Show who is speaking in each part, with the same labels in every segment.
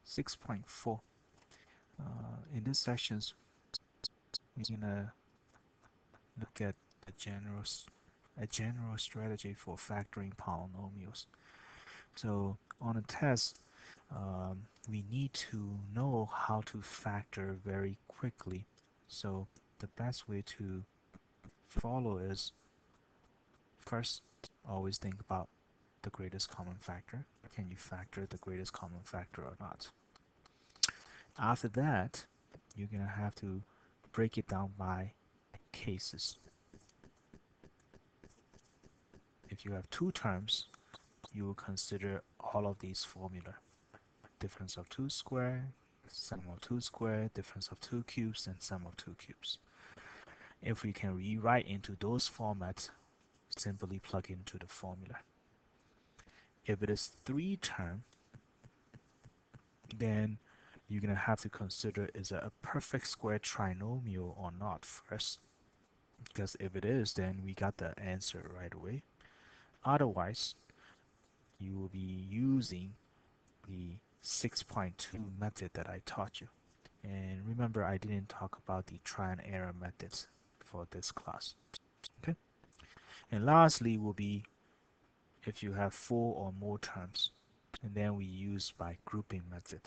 Speaker 1: 6.4. In this section, we're gonna look at a general strategy for factoring polynomials. So on a test, we need to know how to factor very quickly. So the best way to follow is first always think about the greatest common factor. Can you factor the greatest common factor or not? After that, you're gonna have to break it down by cases. If you have two terms, you will consider all of these formula. Difference of 2 squared, sum of 2 squared, difference of 2 cubes, and sum of 2 cubes. If we can rewrite into those formats, simply plug into the formula. If it is 3 term, then you're going to have to consider is it a perfect square trinomial or not first. Because if it is, then we got the answer right away. Otherwise, you will be using the 6.2 method that I taught you. And remember, I didn't talk about the trial and error methods for this class. Okay. And lastly will be if you have 4 or more terms, and then we use by grouping method.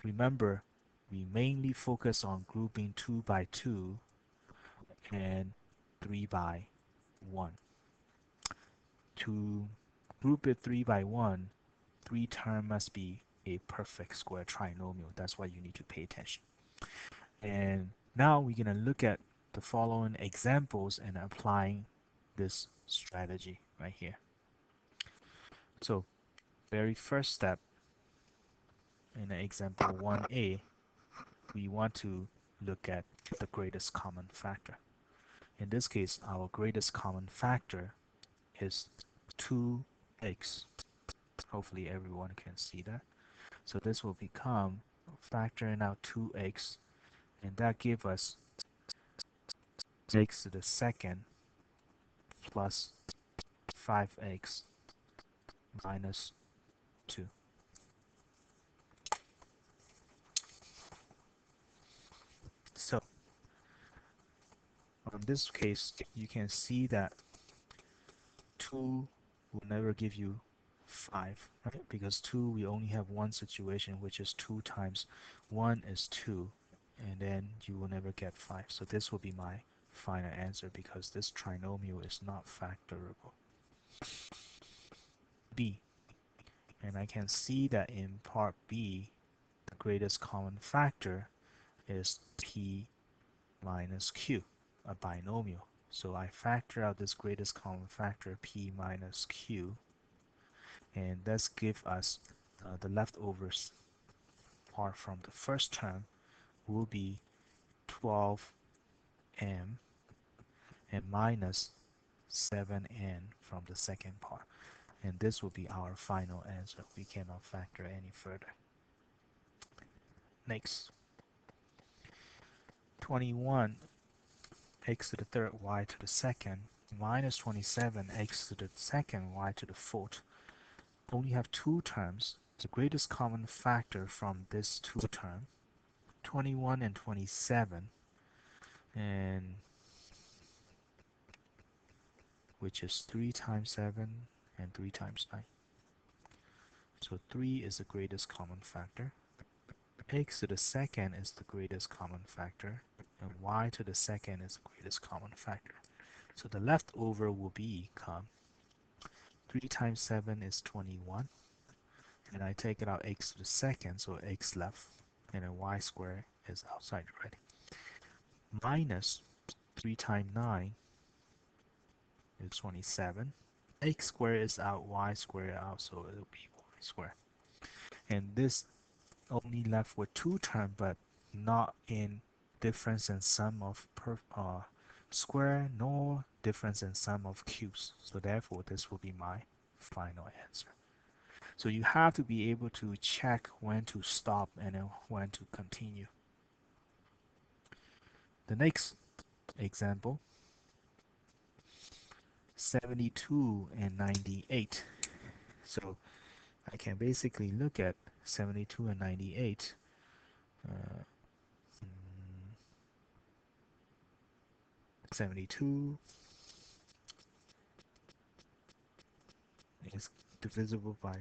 Speaker 1: Remember, we mainly focus on grouping 2 by 2 and 3 by 1. To group it 3 by 1, 3 term must be a perfect square trinomial. That's why you need to pay attention. And now we're going to look at the following examples and applying this strategy right here. So very first step in example 1a, we want to look at the greatest common factor. In this case, our greatest common factor is 2x. Hopefully everyone can see that. So this will become factoring out 2x, and that gives us x to the second plus 5x minus 2. So in this case, you can see that 2 will never give you 5, right? Because 2, we only have one situation, which is 2 times 1 is 2, and then you will never get 5. So this will be my final answer because this trinomial is not factorable. B, and I can see that in part B, the greatest common factor is p minus q, a binomial. So I factor out this greatest common factor p minus q, and this gives us the leftovers part from the first term will be 12m and minus 7n from the second part. And this will be our final answer. We cannot factor any further. Next, 21 x to the third y to the second minus 27 x to the second y to the fourth only have two terms. The greatest common factor from this two term, 21 and 27, and which is 3 times 7 and 3 times 9. So 3 is the greatest common factor. X to the second is the greatest common factor, and y to the second is the greatest common factor. So the leftover will become 3 times 7 is 21, and I take it out x to the second, so x left, and then y squared is outside already. Minus 3 times 9 is 27. X squared is out, y squared out, so it'll be y squared. And this only left with two terms, but not in difference and sum of square, nor difference and sum of cubes. So therefore, this will be my final answer. So you have to be able to check when to stop and then when to continue. The next example, 72 and 98. So I can basically look at 72 and 98. Uh, mm, 72 is divisible by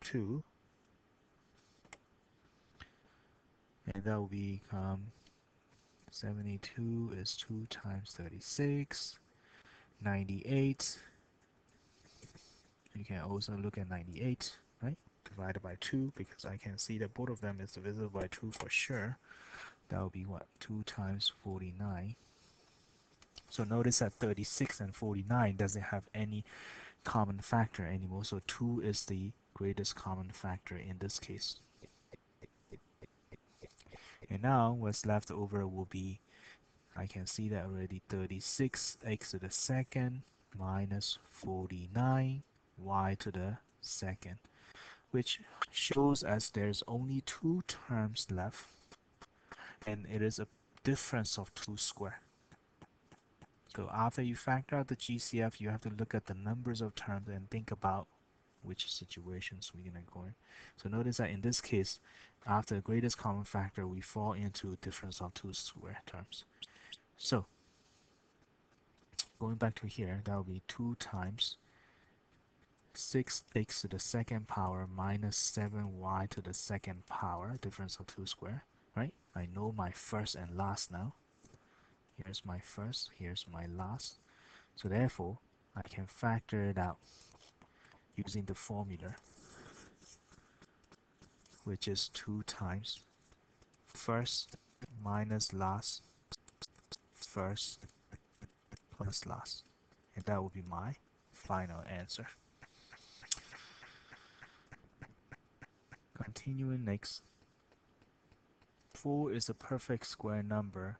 Speaker 1: 2, and that will become 72 is 2 times 36. 98, you can also look at 98, right? Divided by 2, because I can see that both of them is divisible by 2 for sure. That will be what? 2 times 49. So notice that 36 and 49 doesn't have any common factor anymore. So 2 is the greatest common factor in this case. And now what's left over will be, I can see that already, 36x to the second minus 49 y to the second, which shows us there's only 2 terms left, and it is a difference of 2 squared. So after you factor out the GCF, you have to look at the numbers of terms and think about which situations we're going to go in. So notice that in this case, after the greatest common factor, we fall into difference of 2 square terms. So going back to here, that will be 2 times 6x to the second power minus 7y to the second power, difference of 2 square, right? I know my first and last now. Here's my first, here's my last. So therefore, I can factor it out using the formula, which is 2 times first minus last, first plus last. And that will be my final answer. Continuing next. 4 is a perfect square number.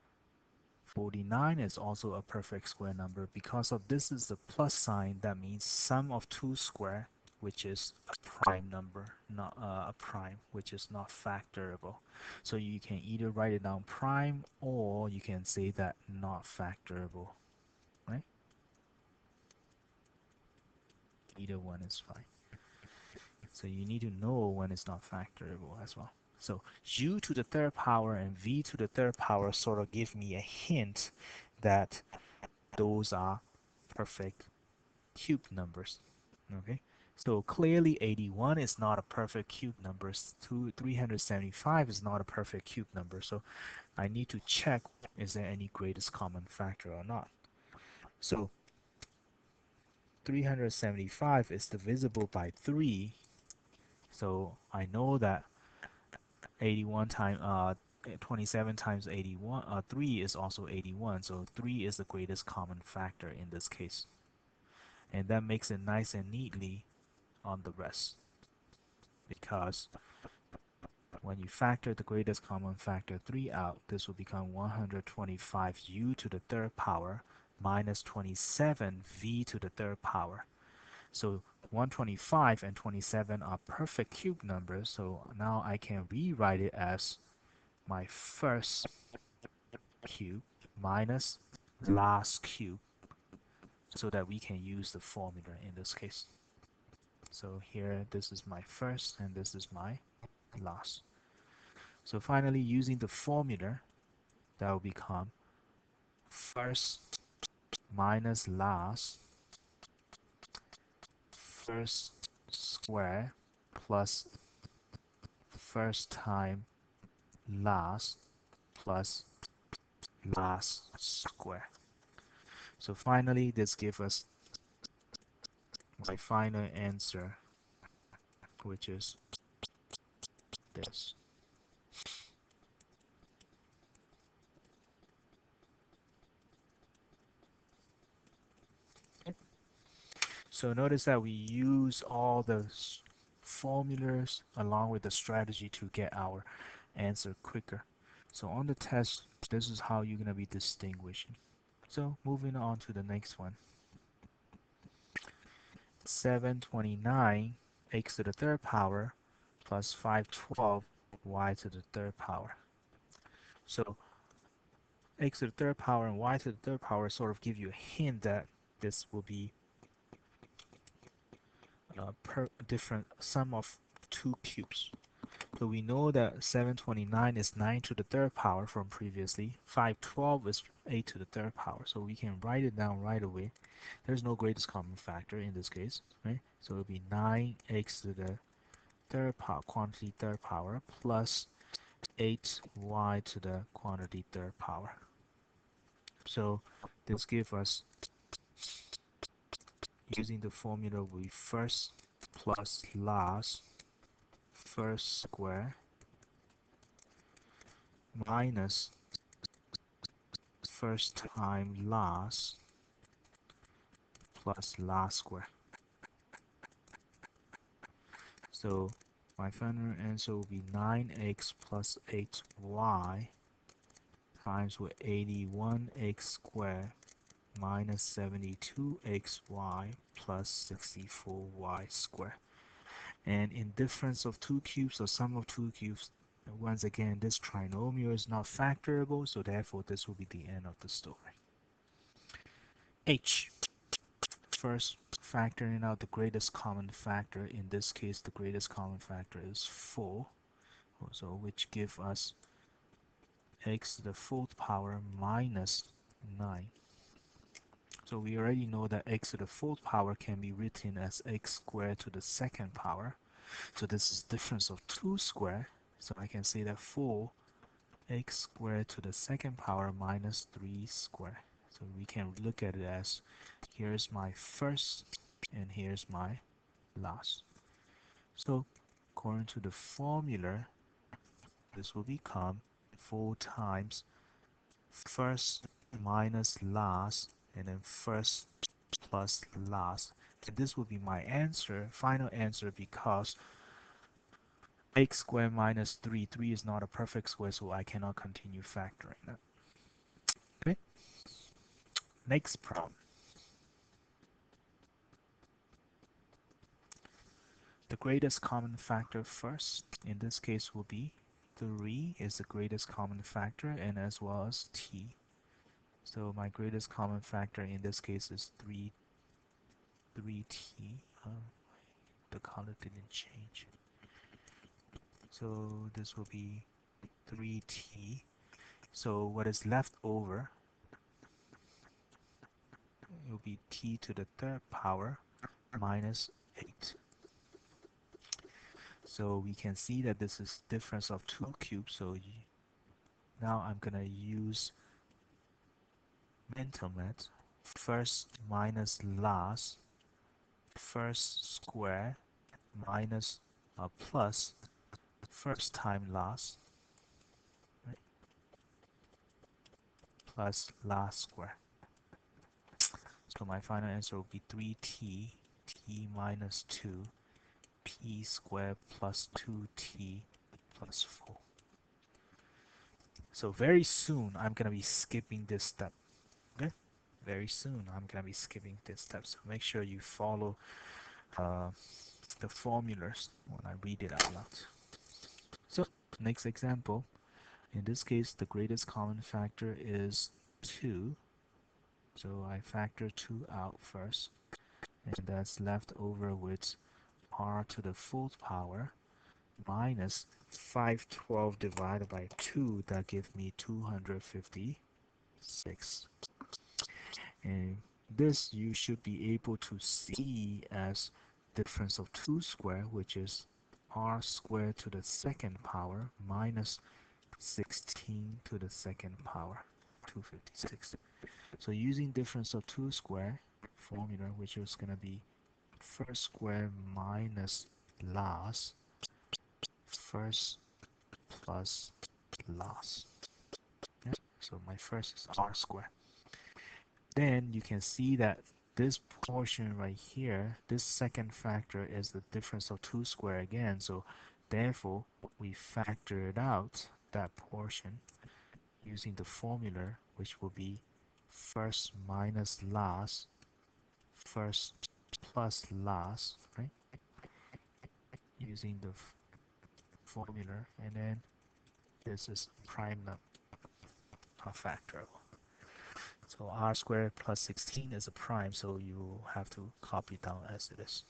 Speaker 1: 49 is also a perfect square number. Because of this is the plus sign, that means sum of 2 square, which is a prime number, not a prime, which is not factorable. So you can either write it down prime, or you can say that not factorable, right? Either one is fine. So you need to know when it's not factorable as well. So u to the third power and v to the third power sort of give me a hint that those are perfect cube numbers. Okay, so clearly 81 is not a perfect cube number. 375 is not a perfect cube number. So I need to check, is there any greatest common factor or not. So 375 is divisible by 3. So I know that 81 times 27 times 81, 3 is also 81. So 3 is the greatest common factor in this case. And that makes it nice and neatly on the rest. Because when you factor the greatest common factor 3 out, this will become 125 u to the third power minus 27 v to the third power. So 125 and 27 are perfect cube numbers. So now I can rewrite it as my first cube minus last cube, so that we can use the formula in this case. So here, this is my first and this is my last. So finally, using the formula, that will become first minus last, first square plus first time last plus last square. So finally, this gives us my final answer, which is this. So notice that we use all the formulas along with the strategy to get our answer quicker. So on the test, this is how you're going to be distinguishing. So moving on to the next one. 729 x to the third power plus 512 y to the third power. So x to the third power and y to the third power sort of give you a hint that this will be per different sum of two cubes. So we know that 729 is 9 to the third power from previously. 512 is 8 to the third power. So we can write it down right away. There's no greatest common factor in this case, right? So it'll be 9x to the third power, quantity third power, plus 8y to the quantity third power. So this gives us, using the formula, we first plus last first square minus first time last plus last square. So my final answer will be 9x plus 8y times with 81x squared minus 72xy plus 64y squared. And in difference of two cubes or sum of two cubes, once again, this trinomial is not factorable, so therefore this will be the end of the story. H. First, factoring out the greatest common factor. In this case, the greatest common factor is 4, so which give us x to the fourth power minus 9. So we already know that x to the fourth power can be written as x squared to the second power. So this is difference of 2 squared. So I can say that 4x squared to the second power minus 3 squared. So we can look at it as, here's my first and here's my last. So according to the formula, this will become 4 times first minus last, and then first plus last. And this will be my answer, final answer, because x squared minus 3, 3 is not a perfect square, so I cannot continue factoring that. Okay, next problem. The greatest common factor first, in this case, will be 3 is the greatest common factor, and as well as t. So my greatest common factor in this case is 3t. The color didn't change. So this will be 3t. So what is left over will be t to the third power minus 8. So we can see that this is difference of 2 cubes. So now I'm going to use mental math. First minus last, first square minus plus first time last, right, plus last square. So my final answer will be 3t, t minus 2, p squared plus 2t plus 4. So very soon I'm going to be skipping this step. Okay? Very soon I'm going to be skipping this step. So make sure you follow the formulas when I read it out loud. So next example. In this case, the greatest common factor is 2. So I factor 2 out first. And that's left over with r to the fourth power minus 512 divided by 2. That gives me 256. And this you should be able to see as difference of 2 squared, which is r squared to the second power minus 16 to the second power, 256. So using difference of 2 square formula, which is going to be first square minus last, first plus last. Yeah? So my first is r square. Then you can see that this portion right here, this second factor is the difference of 2 square again. So therefore, we factored out that portion using the formula, which will be first minus last, first plus last, right? Using the formula, and then this is prime number, factorable. So r squared plus 16 is a prime, so you have to copy down as it is.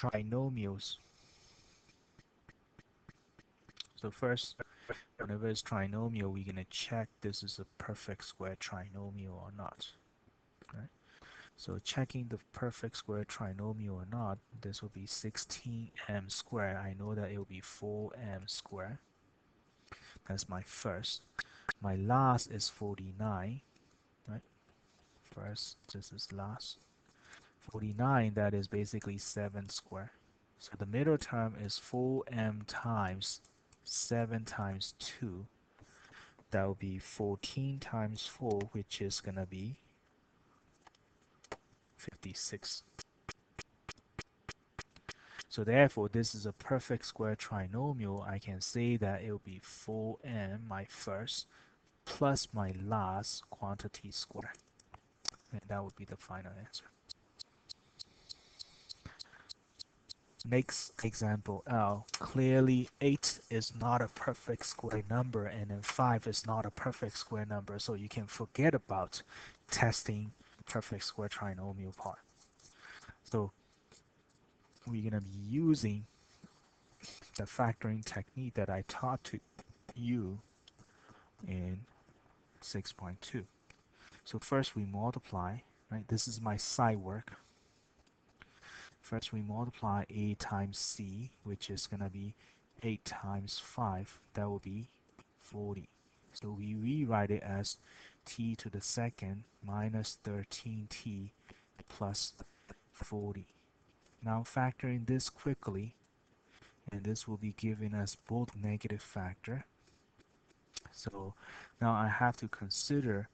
Speaker 1: trinomials. So first, whenever it's trinomial, we're going to check this is a perfect square trinomial or not. Right? So checking the perfect square trinomial or not, this will be 16m squared. I know that it will be 4m squared. That's my first. My last is 49. Right? First, this is last. 49, that is basically 7 squared. So the middle term is 4m times 7 times 2. That will be 14 times 4, which is going to be 56. So therefore, this is a perfect square trinomial. I can say that it will be 4m, my first, plus my last quantity square. And that would be the final answer. Next example L. Clearly 8 is not a perfect square number, and then 5 is not a perfect square number, so you can forget about testing perfect square trinomial part. So we're going to be using the factoring technique that I taught to you in 6.2. So first we multiply, right? This is my side work. First we multiply a times c, which is going to be 8 times 5. That will be 40. So we rewrite it as t to the second minus 13t plus 40. Now factoring this quickly, and this will be giving us both negative factor. So now I have to consider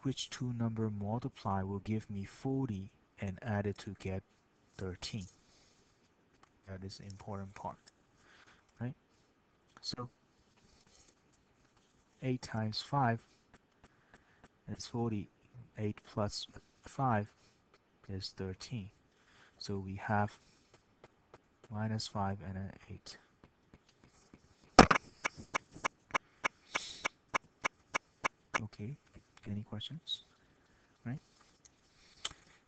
Speaker 1: which two number multiply will give me 40 and add it to get 13. That is the important part, right? So 8 times 5 is 40. 8 plus 5 is 13. So we have minus 5 and an 8. Okay, any questions? Right?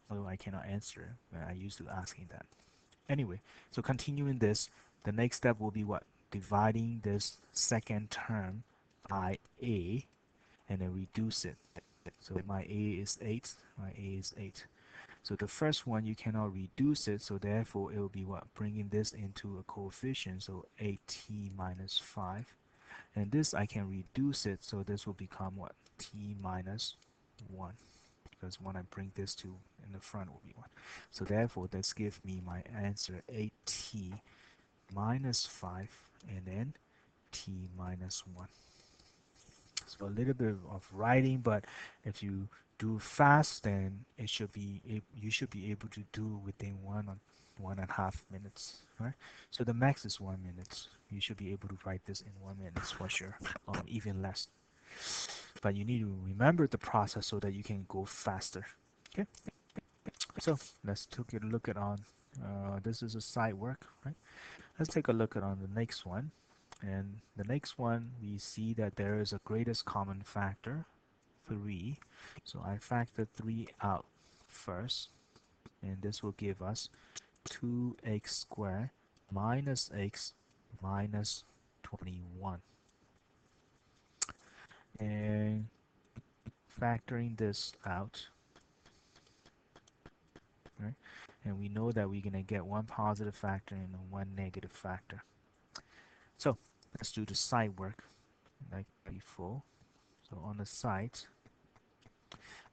Speaker 1: Although I cannot answer, but I used to asking that. Anyway, so continuing this, the next step will be what? Dividing this second term by a and then reduce it. So my a is 8, my a is 8. So the first one you cannot reduce it, so therefore it will be what? Bringing this into a coefficient, so 8t minus 5. And this I can reduce it, so this will become what? T minus 1. Because when I bring this to in the front will be 1. So therefore this gives me my answer 8t minus 5 and then t minus 1. So a little bit of writing, but if you do fast, then you should be able to do within 1.5 minutes, right? So the max is 1 minute. You should be able to write this in 1 minute for sure, even less. But you need to remember the process so that you can go faster. Okay. So let's take a look at on. This is a side work, right? Let's take a look at on the next one. And the next one, we see that there is a greatest common factor, 3. So I factor 3 out first, and this will give us 2x squared minus x minus 21. And factoring this out, right? And we know that we're going to get one positive factor and one negative factor. So let's do the side work like before. So on the side,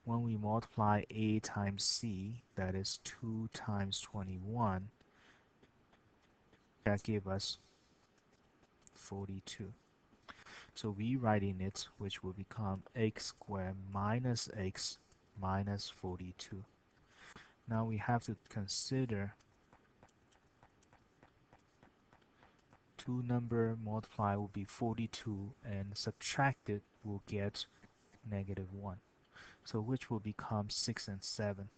Speaker 1: when we multiply a times c, that is 2 times 21, that gives us 42. So rewriting it, which will become x squared minus x minus 42. Now we have to consider two number multiply will be 42 and subtracted will get negative 1. So which will become 6 and 7.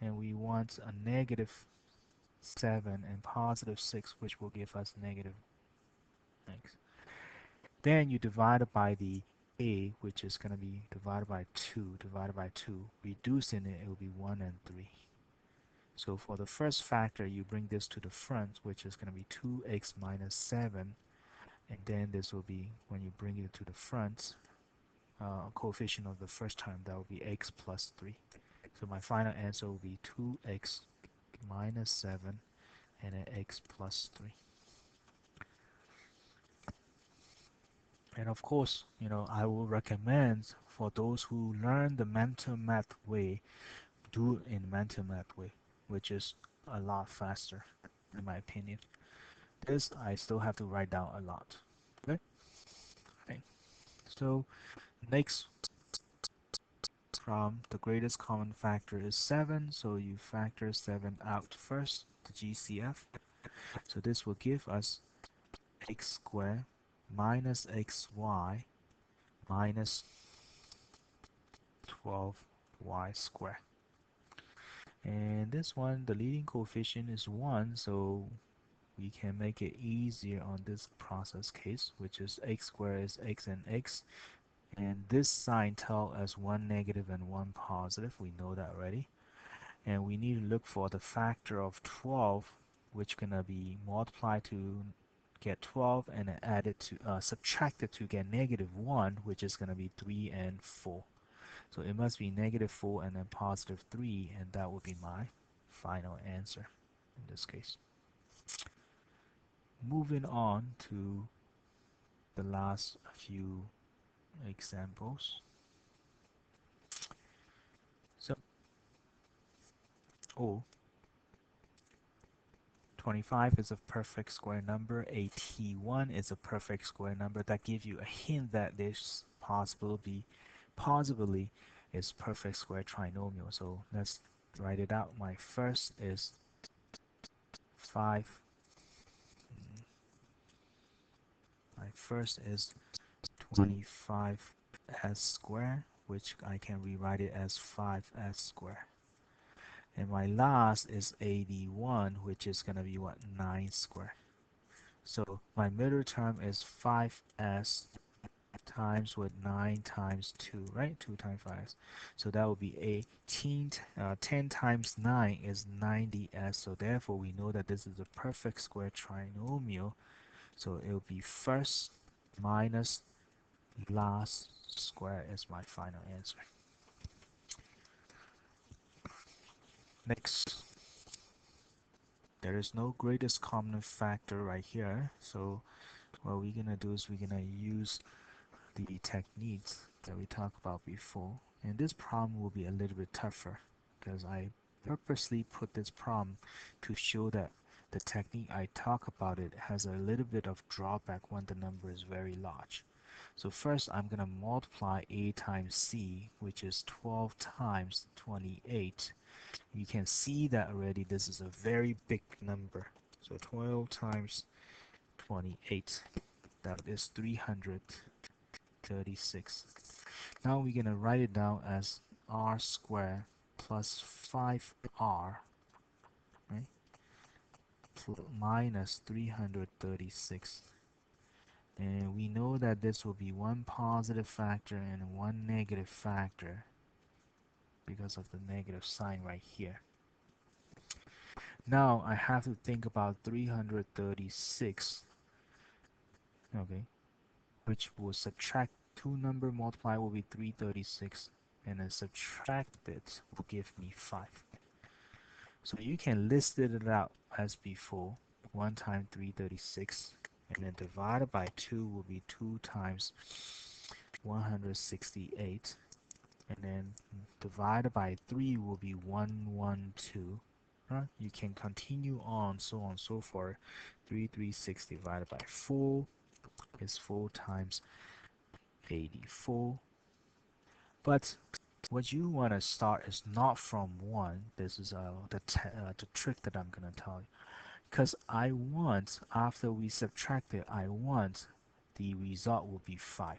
Speaker 1: And we want a negative 7 and positive 6, which will give us negative x. Then you divide it by the a, which is going to be divided by 2, reducing it, it will be 1 and 3. So for the first factor, you bring this to the front, which is going to be 2x minus 7. And then this will be, when you bring it to the front, coefficient of the first term, that will be x plus 3. So my final answer will be 2x minus 7 and then x plus 3. And of course, I will recommend for those who learn the mental math way, do it in mental math way, which is a lot faster, in my opinion. This, I still have to write down a lot. Okay? Right. So next from the greatest common factor is 7, so you factor 7 out first, the GCF. So this will give us x squared minus xy minus 12y squared. And this one, the leading coefficient is 1, so we can make it easier on this process case, which is x squared is x and x. And this sign tells us one negative and one positive. We know that already. And we need to look for the factor of 12, which gonna be multiplied to get 12 and then added to subtracted to get negative 1, which is gonna be 3 and 4. So it must be negative 4 and then positive 3, and that would be my final answer in this case. Moving on to the last few examples. So, oh, 25 is a perfect square number. 81 is a perfect square number. That gives you a hint that this possibly is perfect square trinomial. So let's write it out. My first is 5. My first is 25s squared, which I can rewrite it as 5s squared. And my last is 81, which is going to be what? 9 squared. So my middle term is 5s times with 9 times 2, right? 2 times 5. So that would be 18. 10 times 9 is 90s. So therefore, we know that this is a perfect square trinomial. So it will be first minus last square is my final answer. Next, there is no greatest common factor right here. So what we're gonna do is we're gonna use the techniques that we talked about before. And this problem will be a little bit tougher because I purposely put this problem to show that the technique I talk about it has a little bit of drawback when the number is very large. So first I'm going to multiply a times c, which is 12 times 28. You can see that already this is a very big number. So 12 times 28, that is 336. Now we're going to write it down as r squared plus 5r, right, minus 336. And we know that this will be one positive factor and one negative factor because of the negative sign right here. Now I have to think about 336, okay, which will subtract two number multiply will be 336, and then subtract it will give me 5. So you can list it out as before. 1 times 336, and then divided by 2 will be 2 times 168, and then divided by 3 will be 112. You can continue on, so on, so forth. 336 divided by 4 is 4 times 84. But what you want to start is not from 1. This is the trick that I'm going to tell you. Because I want, after we subtract it, I want the result will be 5.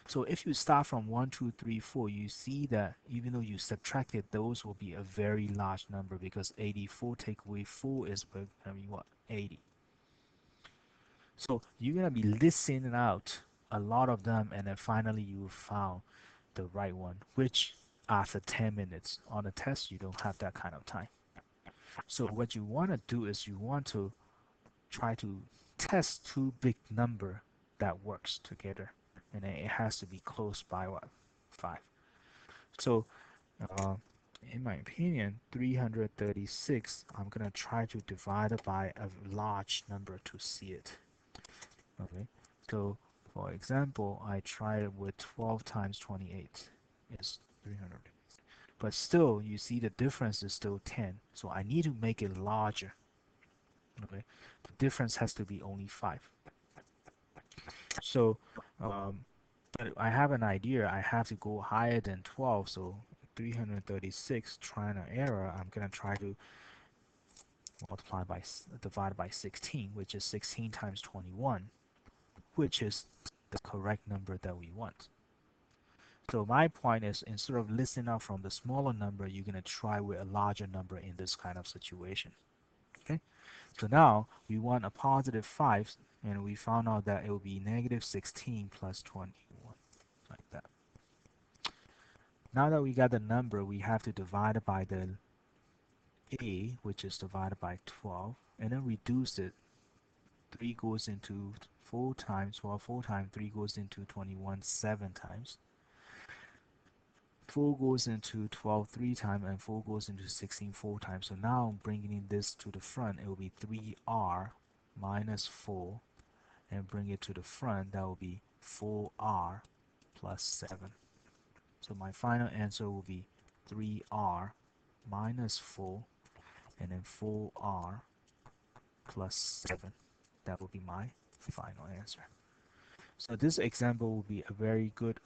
Speaker 1: So if you start from 1, 2, 3, 4, you see that even though you subtracted, those will be a very large number because 84 take away 4 is going to be what? 80. So you're going to be listening out a lot of them, and then finally you found the right one, which after 10 minutes on the test, you don't have that kind of time. So what you want to do is you want to try to test two big number that works together, and then it has to be close by what? 5. So uh, in my opinion, 336, I'm gonna try to divide it by a large number to see it. Okay, so for example, I try it with 12 times 28 is 300. But still, you see the difference is still 10. So I need to make it larger. Okay, the difference has to be only 5. So um, but I have an idea. I have to go higher than 12. So 336 trying an error. I'm gonna try to multiply by divide by 16, which is 16 times 21, which is the correct number that we want. So my point is, instead of listing out from the smaller number, you're gonna try with a larger number in this kind of situation. Okay. So now we want a positive 5, and we found out that it will be negative 16 plus 21, like that. Now that we got the number, we have to divide it by the a, which is divided by 12, and then reduce it. 3 goes into 4 times, 12 4 times, 3 goes into 21 7 times. 4 goes into 12 3 times, and 4 goes into 16 4 times. So now bringing this to the front, it will be 3r minus 4, and bring it to the front, that will be 4r plus 7. So my final answer will be 3r minus 4, and then 4r plus 7. That will be my final answer. So this example will be a very good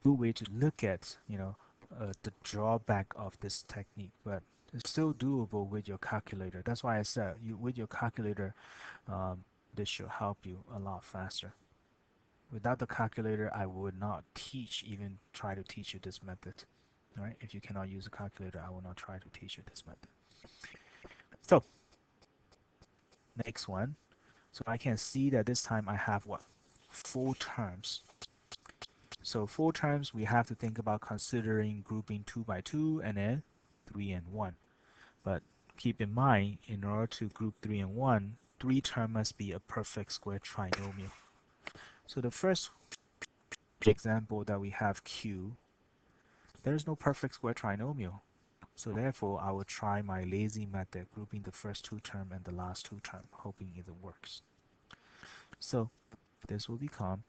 Speaker 1: way to look at, the drawback of this technique, but it's still doable with your calculator. That's why I said with your calculator, um, this should help you a lot faster. Without the calculator, I would not even try to teach you this method. All right, if you cannot use a calculator, I will not try to teach you this method. So next one. So I can see that this time I have what? 4 terms. So 4 terms, we have to think about considering grouping 2 by 2 and then 3 and 1. But keep in mind, in order to group 3 and 1, 3 term must be a perfect square trinomial. So the first example that we have Q, there is no perfect square trinomial. So therefore, I will try my lazy method, grouping the first 2 term and the last 2 term, hoping it works. So this will become,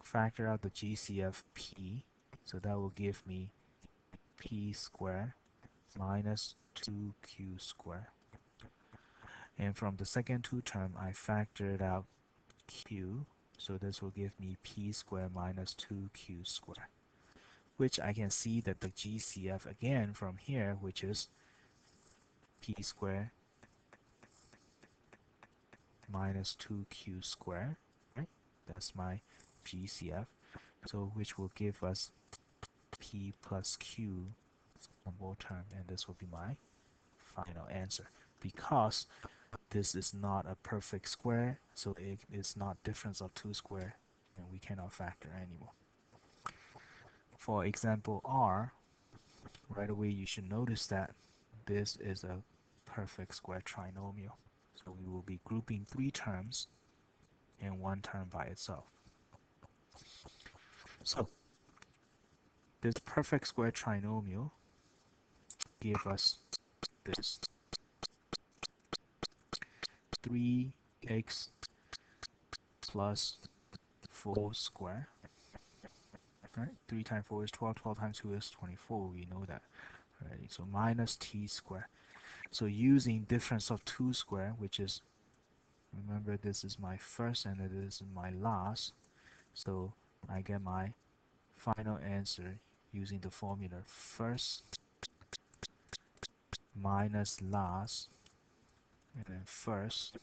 Speaker 1: factor out the GCF P, so that will give me P squared minus 2Q squared. And from the second 2 term, I factored out Q, so this will give me P squared minus 2Q squared, which I can see that the GCF again from here, which is P squared minus 2Q squared, right? That's my GCF. So which will give us P plus Q on both terms, and this will be my final answer. Because this is not a perfect square, so it is not difference of 2 square, and we cannot factor anymore. For example R, right away you should notice that this is a perfect square trinomial. So we will be grouping 3 terms and 1 term by itself. So this perfect square trinomial give us this 3x plus 4 square. Right? 3 times 4 is 12, 12 times 2 is 24, we know that. Right? So minus t squared. So using difference of 2 square, which is, remember this is my first and this is my last, so I get my final answer using the formula first minus last, and then first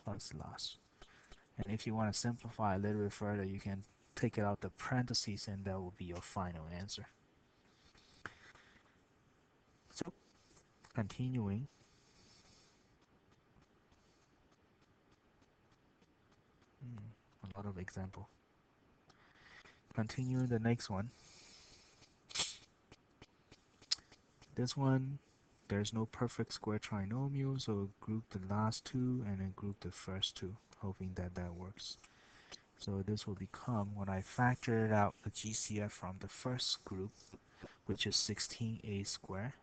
Speaker 1: plus last. And if you want to simplify a little bit further, you can take it out the parentheses, and that will be your final answer. So continuing, a lot of example. Continuing the next one. This one, there's no perfect square trinomial, so group the last two and then group the first two, hoping that that works. So this will become, when I factor out the GCF from the first group, which is 16a squared,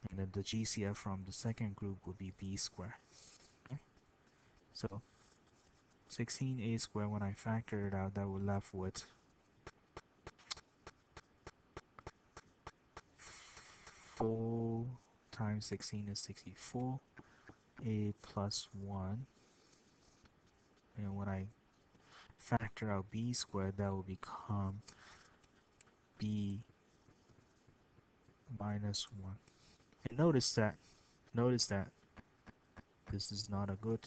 Speaker 1: and then the GCF from the second group will be b squared. Okay? So 16a squared, when I factor it out, that will left with 4 times 16 is 64, a plus 1, and when I factor out b squared, that will become b minus 1. And notice that this is not a good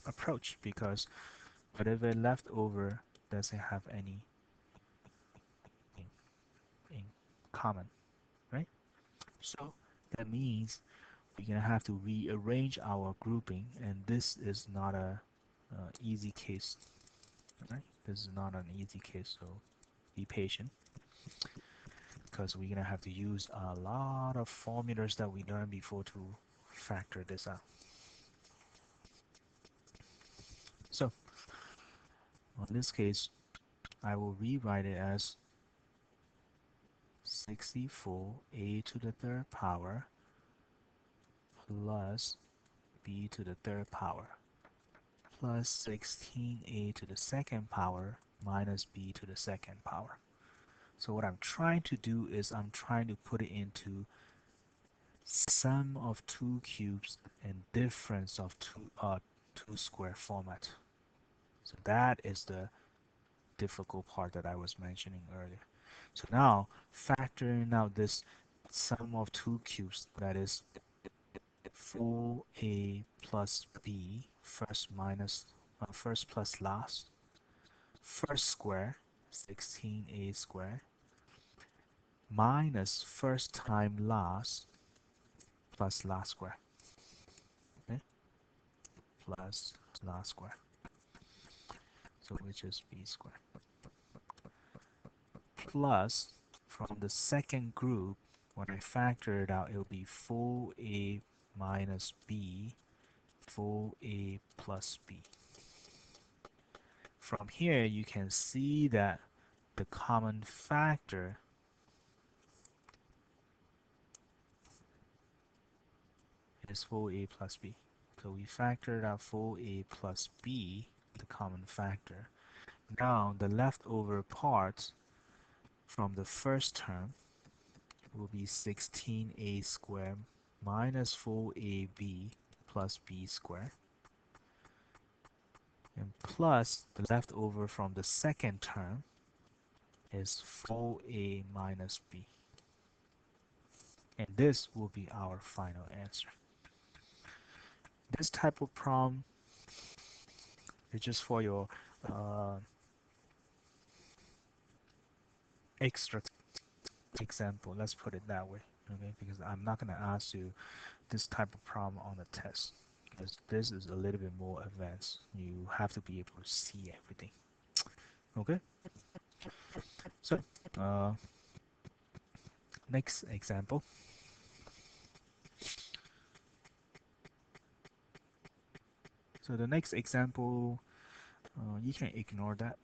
Speaker 1: approach because whatever left over doesn't have any in common, right? So that means we're gonna have to rearrange our grouping, and this is not a easy case, right? This is not an easy case, so be patient because we're gonna have to use a lot of formulas that we learned before to factor this out. So in this case, I will rewrite it as 64a to the third power plus b to the third power plus 16a to the second power minus b to the second power. So what I'm trying to do is I'm trying to put it into sum of two cubes and difference of two square format. So that is the difficult part that I was mentioning earlier. So now factoring out this sum of two cubes, that is 4a plus b, first plus last, first square, 16a squared, minus first time last plus last square, okay? Plus last square, so which is b squared. Plus, from the second group, when I factor it out, it will be 4a minus b, 4a plus b. From here, you can see that the common factor is 4a plus b. So we factored out 4a plus b, the common factor. Now the leftover parts from the first term will be 16a squared minus 4ab plus b squared, and plus the leftover from the second term is 4a minus b. And this will be our final answer. This type of problem is just for your extra example. Let's put it that way, okay? Because I'm not going to ask you this type of problem on the test, because this is a little bit more advanced. You have to be able to see everything. Okay, so uh, next example. So the next example, you can ignore that.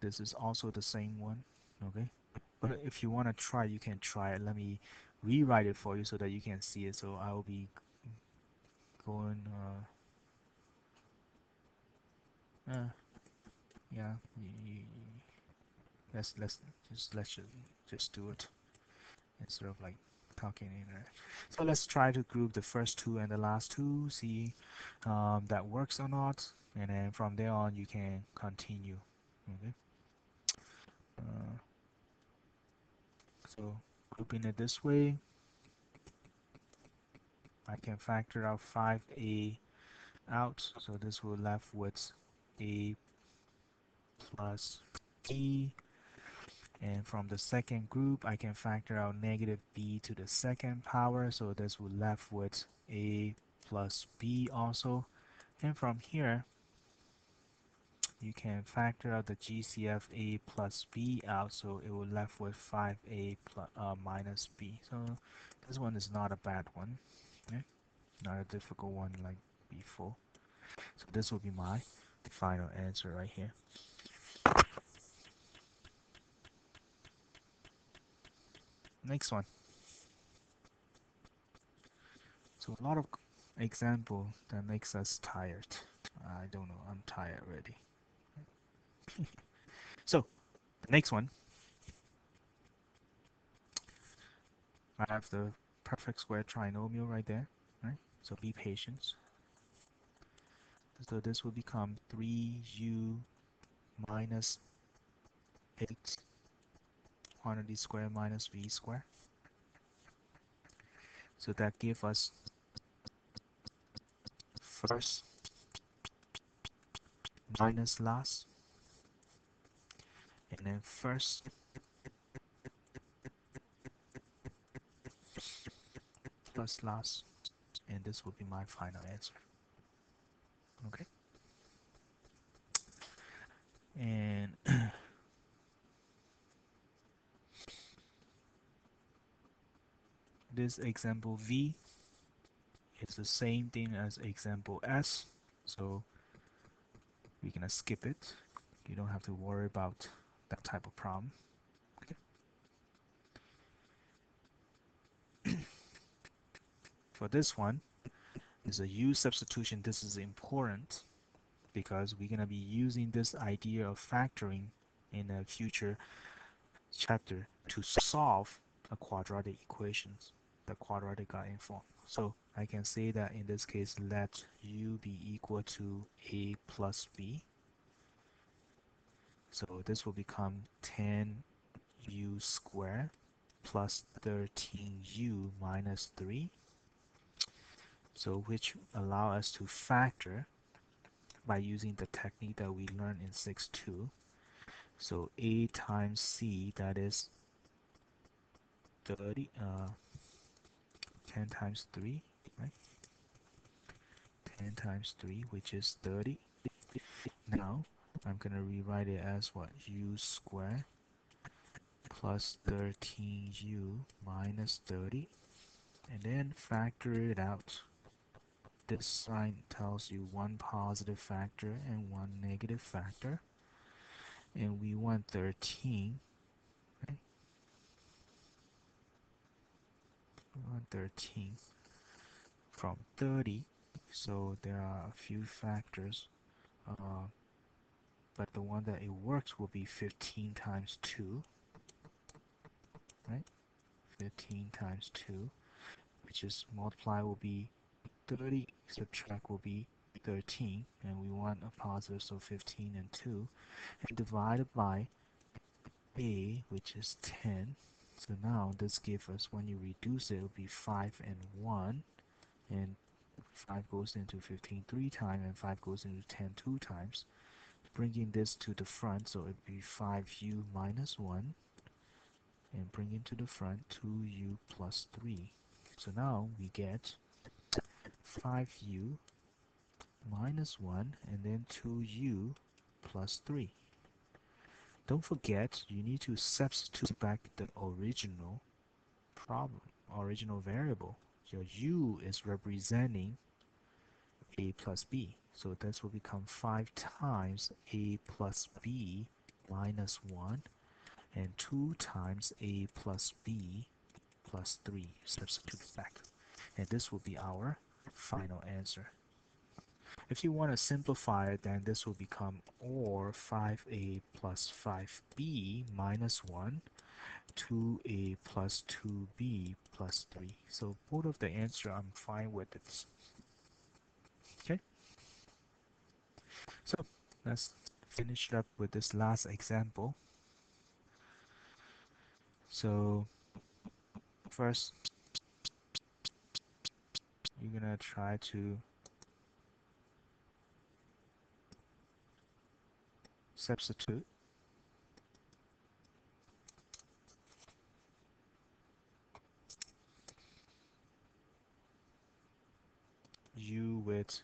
Speaker 1: This is also the same one. Okay, but if you want to try, you can try it. Let me rewrite it for you so that you can see it. So I will be going. Uh, yeah, let's do it instead of like talking in there. So let's try to group the first two and the last two, see that works or not, and then from there on you can continue. Okay. Uh, so grouping it this way, I can factor out 5a out, so this will left with a plus b, and from the second group I can factor out negative b to the second power, so this will left with a plus b also. And from here you can factor out the GCF a plus b out, so it will left with 5a plus, minus b. So this one is not a bad one, okay? Not a difficult one like before. So this will be my final answer right here. Next one. So a lot of example that makes us tired. I don't know, I'm tired already. So the next one, I have the perfect square trinomial right there, right? So be patient. So this will become 3u minus 8 quantity square minus v square. So that gives us first minus last, and then first plus last, and this will be my final answer. Okay, and this example V is the same thing as example S, so we're gonna skip it. You don't have to worry about that type of problem. Okay. For this one, is a U substitution. This is important because we're gonna be using this idea of factoring in a future chapter to solve a quadratic equations, the quadratic form. So I can say that in this case, let u be equal to a plus b. So this will become 10u squared plus 13u minus 3. So which allow us to factor by using the technique that we learned in 6.2. So a times c, that is 30, 10 times 3, right? 10 times 3, which is 30. Now, I'm going to rewrite it as what? U squared plus 13u minus 30. And then factor it out. This sign tells you one positive factor and one negative factor. And we want 13, right? We want 13 from 30. So there are a few factors. But the one that it works will be 15 times 2, right? 15 times 2, which is multiply will be 30, subtract will be 13, and we want a positive, so 15 and 2, and divided by a, which is 10. So now this gives us, when you reduce it, it will be 5 and 1, and 5 goes into 15 3 times, and 5 goes into 10 2 times. Bringing this to the front, so it would be 5u minus 1, and bring it to the front 2u plus 3. So now we get 5u minus 1 and then 2u plus 3. Don't forget, you need to substitute back the original problem, original variable. Your u is representing a plus b. So this will become 5 times a plus b minus 1 and 2 times a plus b plus 3. Substitute back. And this will be our final answer. If you want to simplify it, then this will become or 5a plus 5b minus 1, 2a plus 2b plus 3. So both of the answer, I'm fine with it. Okay, so let's finish up with this last example. So first, you're gonna try to substitute u with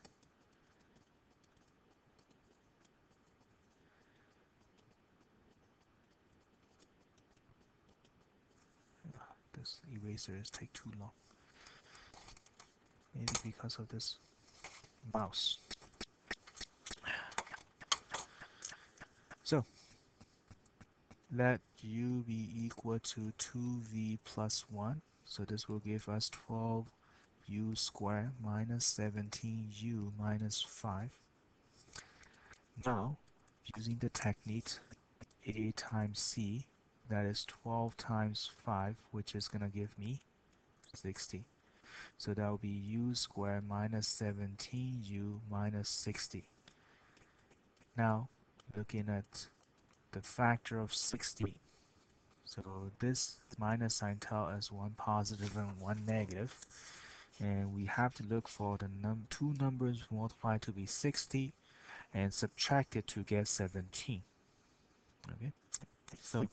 Speaker 1: This erasers take too long. Maybe because of this mouse. So let u be equal to 2v plus 1. So this will give us 12u squared minus 17u minus 5. Now, using the technique a times c, that is 12 times 5, which is going to give me 60. So that will be u squared minus 17u minus 60. Now, looking at the factor of 60, so this minus sign tells us one positive and one negative, and we have to look for the two numbers multiplied to be 60 and subtract it to get 17. Okay, so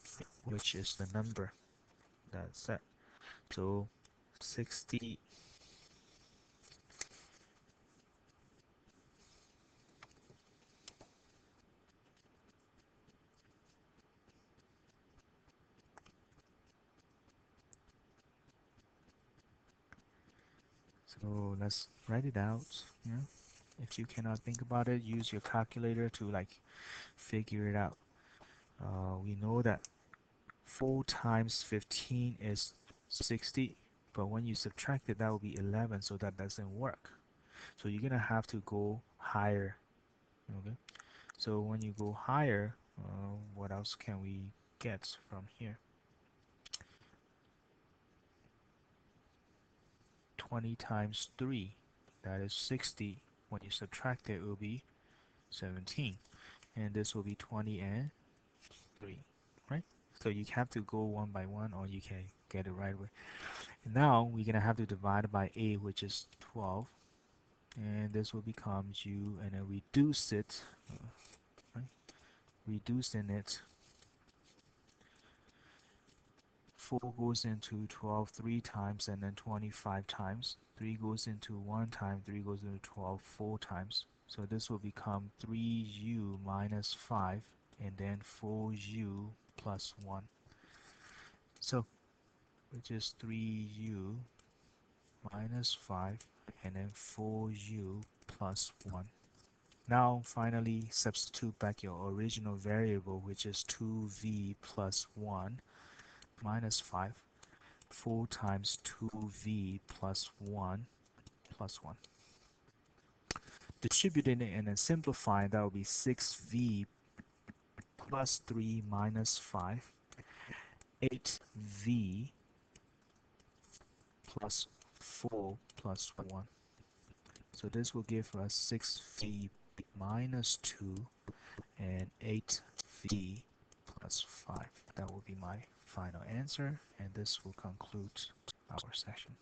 Speaker 1: which is the number that's that? So 60. So let's write it out. Yeah. If you cannot think about it, use your calculator to like figure it out. We know that 4 times 15 is 60, but when you subtract it, that will be 11, so that doesn't work. So you're gonna have to go higher. Okay. So when you go higher, what else can we get from here? 20 times 3, that is 60. When you subtract it, it will be 17. And this will be 20 and 3, right? So you have to go one by one, or you can get it right away. And now we're going to have to divide it by a, which is 12. And this will become u, and then reduce it, right? Reducing it. 4 goes into 12 3 times, and then 25 times. 3 goes into 1 time, 3 goes into 12 4 times. So this will become 3u minus 5, and then 4u plus 1. So, which is 3u minus 5, and then 4u plus 1. Now, finally, substitute back your original variable, which is 2v plus 1 minus 5. 4 times 2v plus 1 plus 1. Distributing it and then simplifying, that will be 6v plus 3 minus 5, 8v plus 4 plus 1. So this will give us 6v minus 2 and 8v plus 5. That will be my final answer, and this will conclude our session.